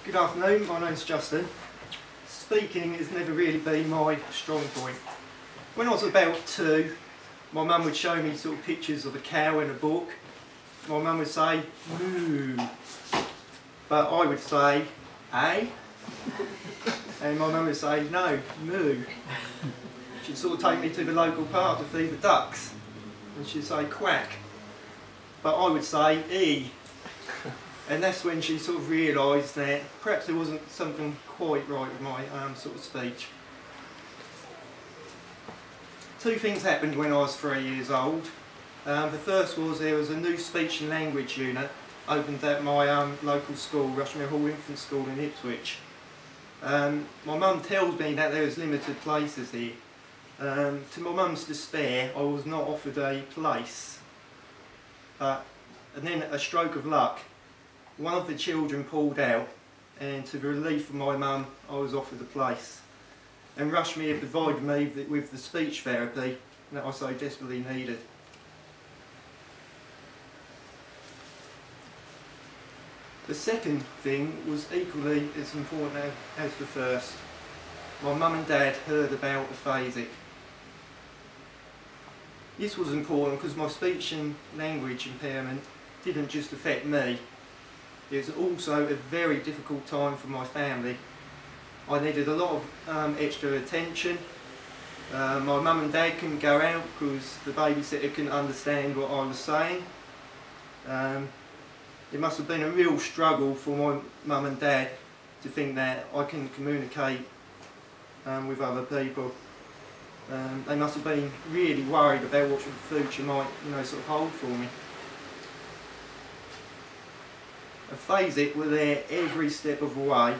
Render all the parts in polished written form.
Good afternoon, my name's Justin. Speaking has never really been my strong point. When I was about 2, my mum would show me sort of pictures of a cow in a book. My mum would say, moo, but I would say, eh? And my mum would say, no, moo. She'd sort of take me to the local park to feed the ducks, and she'd say, quack, but I would say, e. And that's when she sort of realised that perhaps there wasn't something quite right with my sort of speech. 2 things happened when I was 3 years old. The first was there was a new speech and language unit opened at my local school, Rushmere Hall Infant School in Ipswich. My mum tells me that there was limited places here. To my mum's despair, I was not offered a place. And then a stroke of luck, one of the children pulled out, and to the relief of my mum, I was offered a place. And Rushmere provided me with the speech therapy that I so desperately needed. The second thing was equally as important as the first. My mum and dad heard about Afasic. This was important because my speech and language impairment didn't just affect me. It was also a very difficult time for my family. I needed a lot of extra attention. My mum and dad couldn't go out because the babysitter couldn't understand what I was saying. It must have been a real struggle for my mum and dad to think that I can communicate with other people. They must have been really worried about what the future might, sort of hold for me. Afasic were there every step of the way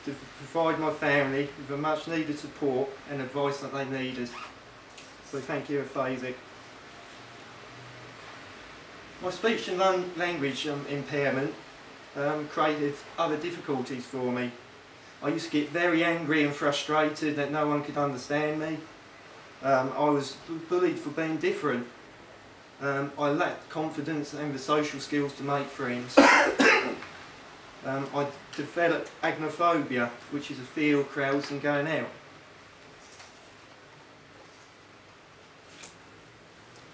to provide my family with the much needed support and advice that they needed. So thank you, Afasic. My speech and language impairment created other difficulties for me. I used to get very angry and frustrated that no one could understand me. I was bullied for being different. I lacked confidence and the social skills to make friends. I developed agnophobia, which is a fear of crowds and going out.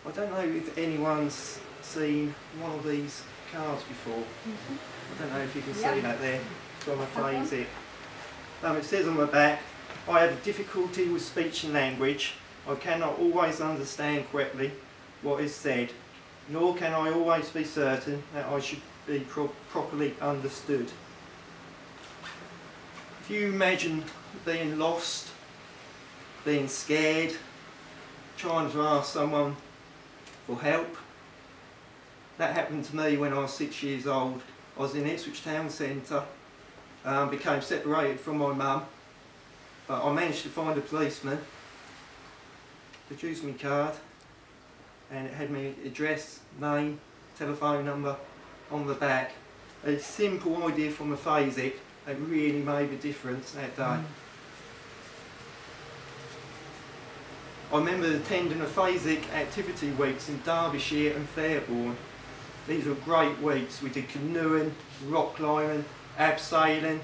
I don't know if anyone's seen one of these cards before. I don't know if you can see that there from Afasic. It says on the back, I have difficulty with speech and language. I cannot always understand correctly what is said, nor can I always be certain that I should be properly understood. If you imagine being lost, being scared, trying to ask someone for help. That happened to me when I was 6 years old. I was in Ipswich Town Centre, became separated from my mum, but I managed to find a policeman, produced my card, and it had my address, name, telephone number on the back. A simple idea from Afasic that really made a difference that day. I remember attending Afasic activity weeks in Derbyshire and Fairbourne. These were great weeks. We did canoeing, rock climbing, abseiling.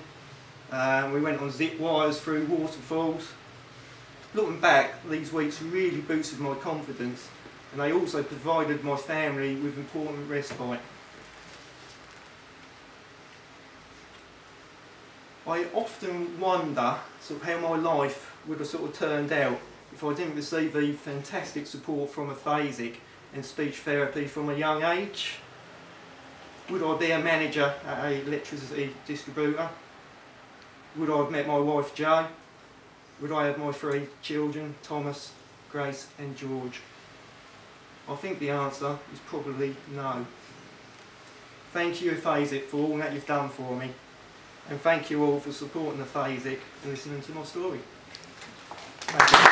We went on zip wires through waterfalls. Looking back, these weeks really boosted my confidence, and they also provided my family with important respite. I often wonder sort of how my life would have sort of turned out if I didn't receive the fantastic support from Afasic and speech therapy from a young age. Would I be a manager at a electricity distributor? Would I have met my wife Jo? Would I have my 3 children, Thomas, Grace and George? I think the answer is probably no. Thank you, Afasic, for all that you've done for me. And thank you all for supporting Afasic and listening to my story. Thank you.